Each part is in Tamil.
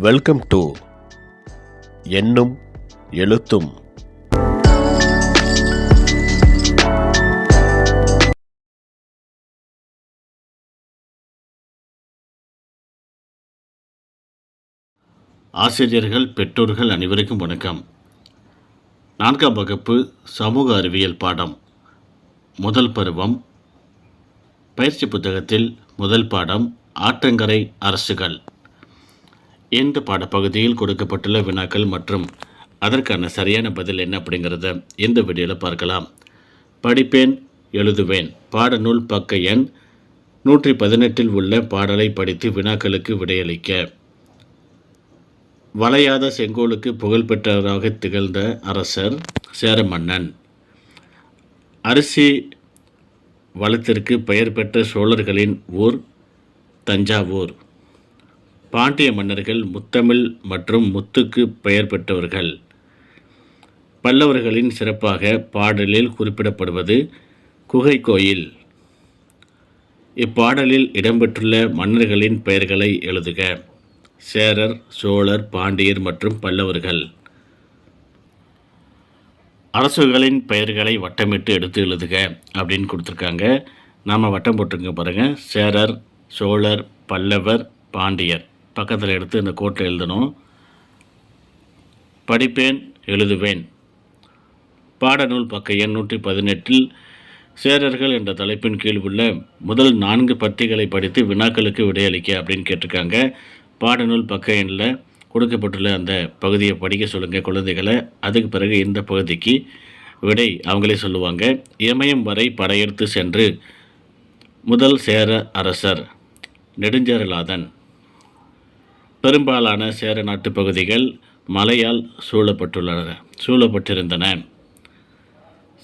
வெல்கம் டு எண்ணும் எழுத்தும். ஆசிரியர்கள், பெற்றோர்கள் அனைவருக்கும் வணக்கம். 4ஆம் வகுப்பு சமூக அறிவியல் பாடம் முதல் பருவம் பயிற்சி புத்தகத்தில் முதல் பாடம் ஆற்றங்கரை அரசுகள். இந்த பாடப்பகுதியில் கொடுக்கப்பட்டுள்ள வினாக்கள் மற்றும் அதற்கான சரியான பதில் என்ன அப்படிங்கிறத இந்த வீடியோவில் பார்க்கலாம். படிப்பேன், எழுதுவேன். பாடநூல் பக்க எண் 118 உள்ள பாடலை படித்து வினாக்களுக்கு விடையளிக்க. வளையாத செங்கோலுக்கு புகழ்பெற்றவராக திகழ்ந்த அரசர் சேர மன்னன். அரிசி வளத்திற்கு பெயர் பெற்ற சோழர்களின் ஊர் தஞ்சாவூர். பாண்டிய மன்னர்கள் முத்தமிழ் மற்றும் முத்துக்கு பெயர் பெற்றவர்கள். பல்லவர்களின் சிறப்பாக பாடலில் குறிப்பிடப்படுவது குகை கோயில். இப்பாடலில் இடம்பெற்றுள்ள மன்னர்களின் பெயர்களை எழுதுக. சேரர், சோழர், பாண்டியர் மற்றும் பல்லவர்கள். அரசுகளின் பெயர்களை வட்டமிட்டு எடுத்து எழுதுக அப்படின்னு கொடுத்துருக்காங்க. நாம் வட்டம் போட்டிருக்க பாருங்கள். சேரர், சோழர், பல்லவர், பாண்டியர் பக்கத்தில் எடுத்து இந்த கோட்டை எழுதணும். படிப்பேன், எழுதுவேன். பாடநூல் பக்க எண் 118 சேரர்கள் என்ற தலைப்பின் கீழ் உள்ள முதல் 4 பத்திகளை படித்து வினாக்களுக்கு விடையளிக்க அப்படின்னு கேட்டிருக்காங்க. பாடநூல் பக்க எண்ணில் கொடுக்கப்பட்டுள்ள அந்த பகுதியை படிக்க சொல்லுங்கள் குழந்தைகளை. அதுக்கு பிறகு இந்த பகுதிக்கு விடை அவங்களே சொல்லுவாங்க. இமயம் வரை படையெடுத்து சென்று முதல் சேர அரசர் நெடுஞ்சேரலாதன். பெரும்பாலான சேர நாட்டு பகுதிகள் மலையால் சூழப்பட்டிருந்தன.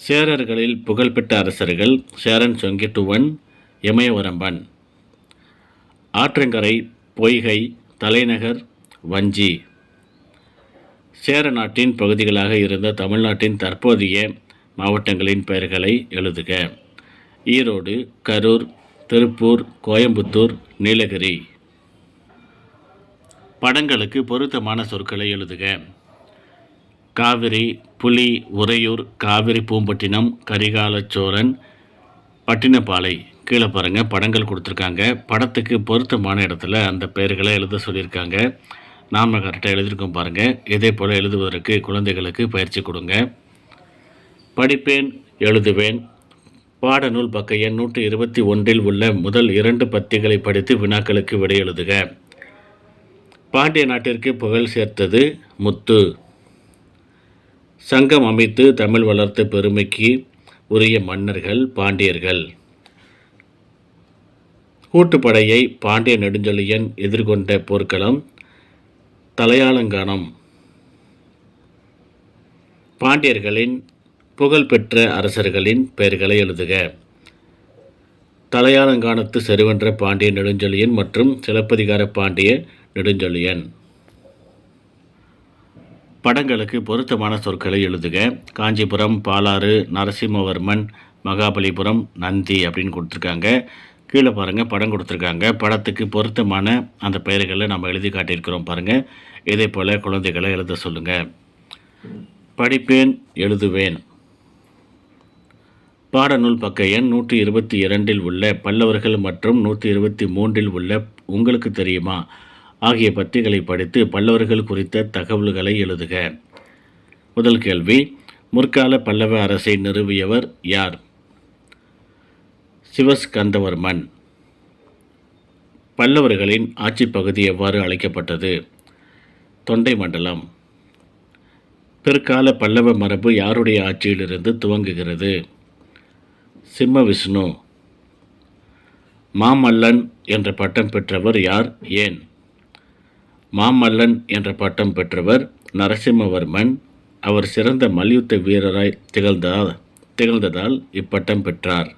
சேரர்களில் புகழ்பெற்ற அரசர்கள் சேரன் செங்குட்டுவன், இமயவரம்பன். ஆற்றங்கரை, பொய்கை, தலைநகர் வஞ்சி. சேர நாட்டின் பகுதிகளாக இருந்த தமிழ்நாட்டின் தற்போதைய மாவட்டங்களின் பெயர்களை எழுதுக. ஈரோடு, கரூர், திருப்பூர், கோயம்புத்தூர், நீலகிரி. படங்களுக்கு பொருத்தமான சொற்களை எழுதுக. காவிரி, புலி, உறையூர், காவிரி பூம்பட்டினம், கரிகாலச்சோழன், பட்டினப்பாலை. கீழே பாருங்கள், படங்கள் கொடுத்துருக்காங்க. படத்துக்கு பொருத்தமான இடத்துல அந்த பெயர்களை எழுத சொல்லியிருக்காங்க. நாம் கரெக்டாக எழுதியிருக்கோம் பாருங்கள். இதே போல் எழுதுவதற்கு குழந்தைகளுக்கு பயிற்சி கொடுங்க. படிப்பேன், எழுதுவேன். பாடநூல் பக்க எண் 121 உள்ள முதல் 2 பத்திகளை படித்து வினாக்களுக்கு விடை எழுதுக. பாண்டிய நாட்டிற்கு புகழ் சேர்த்தது முத்து. சங்கம் அமைத்து தமிழ் வளர்த்த பெருமைக்கு உரிய மன்னர்கள் பாண்டியர்கள். கூட்டுப்படையை பாண்டிய நெடுஞ்செழியன் எதிர்கொண்ட போர்க்களம் தலையாலங்கானம். பாண்டியர்களின் புகழ்பெற்ற அரசர்களின் பெயர்களை எழுதுக. தலையாலங்கானத்து செருவென்ற பாண்டிய நெடுஞ்செழியன் மற்றும் சிலப்பதிகார பாண்டிய நெடுஞ்செழியன். படங்களுக்கு பொருத்தமான சொற்களை எழுதுக. காஞ்சிபுரம், பாலாறு, நரசிம்மவர்மன், மகாபலிபுரம், நந்தி அப்படின்னு கொடுத்துருக்காங்க. கீழே பாருங்கள், படம் கொடுத்துருக்காங்க. படத்துக்கு பொருத்தமான அந்த பெயர்களை நம்ம எழுதி காட்டியிருக்கிறோம் பாருங்கள். இதே போல் குழந்தைகளை எழுத சொல்லுங்கள். படிப்பேன், எழுதுவேன். பாடநூல் பக்க எண் 122 உள்ள பல்லவர்கள் மற்றும் 123 உள்ள உங்களுக்கு தெரியுமா ஆகிய பத்திகளை படித்து பல்லவர்கள் குறித்த தகவல்களை எழுதுக. முதல் கேள்வி, முற்கால பல்லவ அரசை நிறுவியவர் யார்? சிவஸ்கந்தவர்மன். பல்லவர்களின் ஆட்சி பகுதி எவ்வாறு அழைக்கப்பட்டது? தொண்டை மண்டலம். பிற்கால பல்லவ மரபு யாருடைய ஆட்சியிலிருந்து துவங்குகிறது? சிம்ம விஷ்ணு. மாமல்லன் என்ற பட்டம் பெற்றவர் யார், ஏன்? மாமல்லன் என்ற பட்டம் பெற்றவர் நரசிம்மவர்மன். அவர் சிறந்த மல்யுத்த வீரராய் திகழ்ந்ததால் இப்பட்டம் பெற்றார்.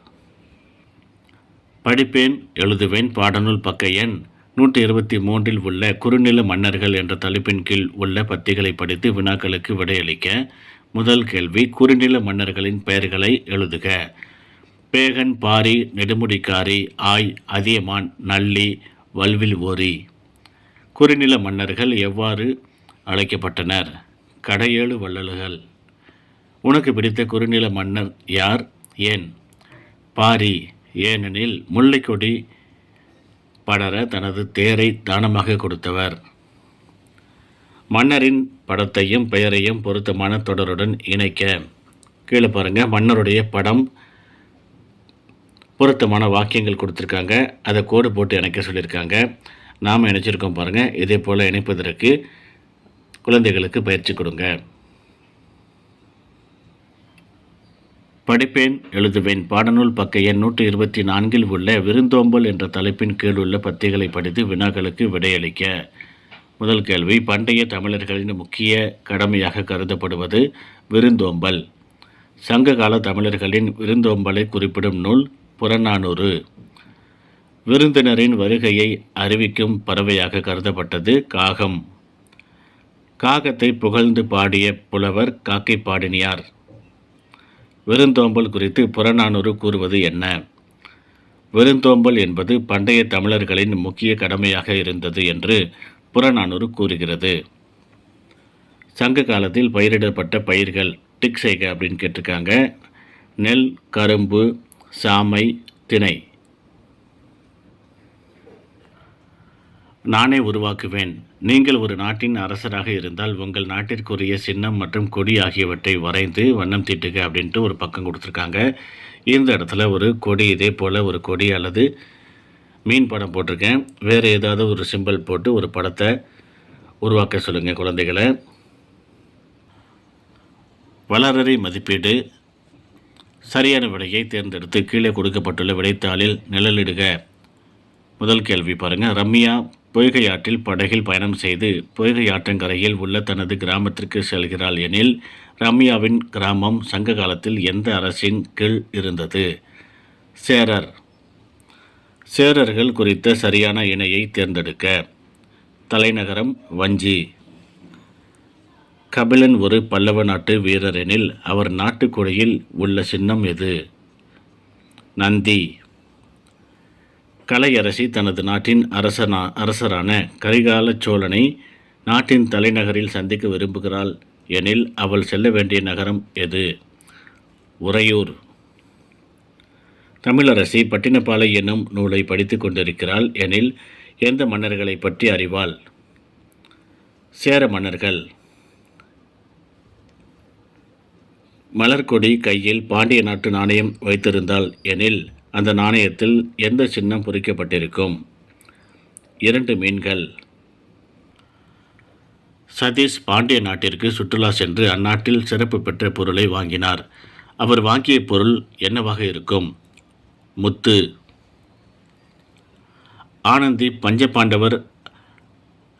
படிப்பேன், எழுதுவேன். பாடநூல் பக்க எண் 123 உள்ள குறுநில மன்னர்கள் என்ற தலைப்பின் கீழ் உள்ள பத்திகளை படித்து வினாக்களுக்கு விடையளிக்க. முதல் கேள்வி, குறுநில மன்னர்களின் பெயர்களை எழுதுக. பேகன், பாரி, நெடுமுடிக்காரி, ஆய், அதியமான், நல்லி, வல்வில் ஓரி. குறுநில மன்னர்கள் எவ்வாறு அழைக்கப்பட்டனர்? கடையேழு வள்ளல்கள். உனக்கு பிடித்த குறுநில மன்னர் யார்? ஏன்? பாரி. ஏனெனில் முல்லைக்கொடி படர தனது தேரை தானமாக கொடுத்தவர். மன்னரின் படத்தையும் பெயரையும் பொருத்தமான தொடருடன் இணைக்க. கீழே பாருங்கள், மன்னருடைய படம் பொருத்தமான வாக்கியங்கள் கொடுத்துருக்காங்க. அதை கோடு போட்டு இணைக்க சொல்லியிருக்காங்க. நாம் இணைச்சிருக்கோம் பாருங்கள். இதே போல் இணைப்பதற்கு குழந்தைகளுக்கு பயிற்சி கொடுங்க. படிப்பேன், எழுதுவேன். பாடநூல் பக்க எண் 124 உள்ள விருந்தோம்பல் என்ற தலைப்பின் கீழ் உள்ள பத்திகளை படித்து வினாக்களுக்கு விடையளிக்க. முதல் கேள்வி, பண்டைய தமிழர்களின் முக்கிய கடமையாக கருதப்படுவது விருந்தோம்பல். சங்ககால தமிழர்களின் விருந்தோம்பலை குறிப்பிடும் நூல் புறநானூறு. விருந்தினரின் வருகையை அறிவிக்கும் பறவையாக கருதப்பட்டது காகம். காகத்தை புகழ்ந்து பாடிய புலவர் காக்கை பாடினியார். விருந்தோம்பல் குறித்து புறநானூறு கூறுவது என்ன? விருந்தோம்பல் என்பது பண்டைய தமிழர்களின் முக்கிய கடமையாக இருந்தது என்று புறநானூறு கூறுகிறது. சங்க காலத்தில் பயிரிடப்பட்ட பயிர்கள் டிக் செய்க அப்படின்னு கேட்டிருக்காங்க. நெல், கரும்பு, சாமை, திணை. நானே உருவாக்குவேன். நீங்கள் ஒரு நாட்டின் அரசராக இருந்தால் உங்கள் நாட்டிற்குரிய சின்னம் மற்றும் கொடி ஆகியவற்றை வரைந்து வண்ணம் தீட்டுக அப்படின்ட்டு ஒரு பக்கம் கொடுத்துருக்காங்க. இந்த இடத்துல ஒரு கொடி, இதே போல் ஒரு கொடி அல்லது மீன் படம் போட்டிருக்கேன். வேறு ஏதாவது ஒரு சிம்பிள் போட்டு ஒரு படத்தை உருவாக்க சொல்லுங்கள் குழந்தைகளை. வளரறை மதிப்பீடு. சரியான விடையை தேர்ந்தெடுத்து கீழே கொடுக்கப்பட்டுள்ள விடைத்தாளில் நிழலிடுக. முதல் கேள்வி பாருங்கள். ரம்யா பொய்கை ஆற்றில் படகில் பயணம் செய்து பொய்கை ஆற்றங்கரையில் உள்ள தனது கிராமத்திற்கு செல்கிறாள் எனில் ரம்யாவின் கிராமம் சங்க காலத்தில் எந்த அரசின் கீழ் இருந்தது? சேரர். சேரர்கள் குறித்த சரியான இணையை தேர்ந்தெடுக்க. தலைநகரம் வஞ்சி. கபிலன் ஒரு பல்லவ நாட்டு வீரர் எனில் அவர் நாட்டுக்கொடியில் உள்ள சின்னம் எது? நந்தி. கலையரசி தனது நாட்டின் அரசரான கரிகால சோழனை நாட்டின் தலைநகரில் சந்திக்க விரும்புகிறாள் எனில் அவள் செல்ல வேண்டிய நகரம் எது? உறையூர். தமிழரசி பட்டினப்பாலை என்னும் நூலை படித்து கொண்டிருக்கிறாள் எனில் எந்த மன்னர்களை பற்றி அறிவாள்? சேர மன்னர்கள். மலர்கொடி கையில் பாண்டிய நாட்டு நாணயம் வைத்திருந்தாள் எனில் அந்த நாணயத்தில் எந்த சின்னம் பொறிக்கப்பட்டிருக்கும்? 2 மீன்கள். சதீஷ் பாண்டிய நாட்டிற்கு சுற்றுலா சென்று அந்நாட்டில் சிறப்பு பெற்ற பொருளை வாங்கினார். அவர் வாங்கிய பொருள் என்னவாக இருக்கும்? முத்து. ஆனந்தி பஞ்சபாண்டவர்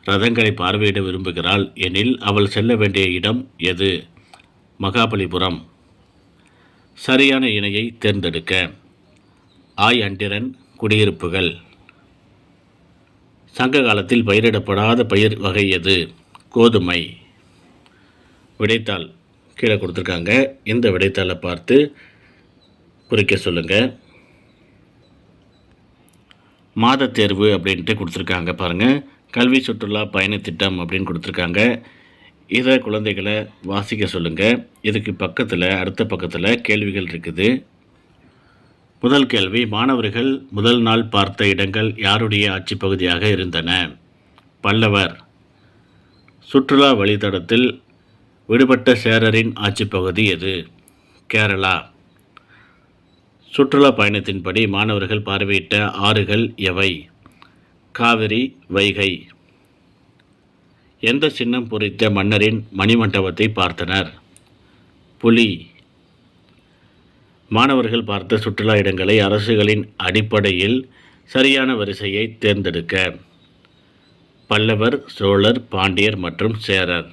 ரதங்களை பார்வையிட விரும்புகிறாள் எனில் அவள் செல்ல வேண்டிய இடம் எது? மகாபலிபுரம். சரியான இணையை தேர்ந்தெடுக்க. ஆய் அண்டிரன் குடியிருப்புகள். சங்க காலத்தில் பயிரிடப்படாத பயிர் வகை எது? கோதுமை. விடைத்தாள் கீழே கொடுத்துருக்காங்க. இந்த விடைத்தாளை பார்த்து குறிக்க சொல்லுங்கள். மாத தேர்வு அப்படின்ட்டு கொடுத்துருக்காங்க பாருங்கள். கல்வி சுற்றுலா பயணத்திட்டம் அப்படின்னு கொடுத்துருக்காங்க. இதை குழந்தைகளை வாசிக்க சொல்லுங்கள். இதுக்கு பக்கத்தில் அடுத்த பக்கத்தில் கேள்விகள் இருக்குது. முதல் கேள்வி, மாணவர்கள் முதல் நாள் பார்த்த இடங்கள் யாருடைய ஆட்சி பகுதியாக இருந்தன? பல்லவர். சுற்றுலா வழித்தடத்தில் விடுபட்ட சேரரின் ஆட்சி பகுதி எது? கேரளா. சுற்றுலா பயணத்தின்படி மாணவர்கள் பார்வையிட்ட ஆறுகள் எவை? காவிரி, வைகை. எந்த சின்னம் பொறித்த மன்னரின் மணிமண்டபத்தை பார்த்தனர்? புலி. மாணவர்கள் பார்த்த சுற்றுலா இடங்களை அரசுகளின் அடிப்படையில் சரியான வரிசையை தேர்ந்தெடுக்க. பல்லவர், சோழர், பாண்டியர் மற்றும் சேரர்.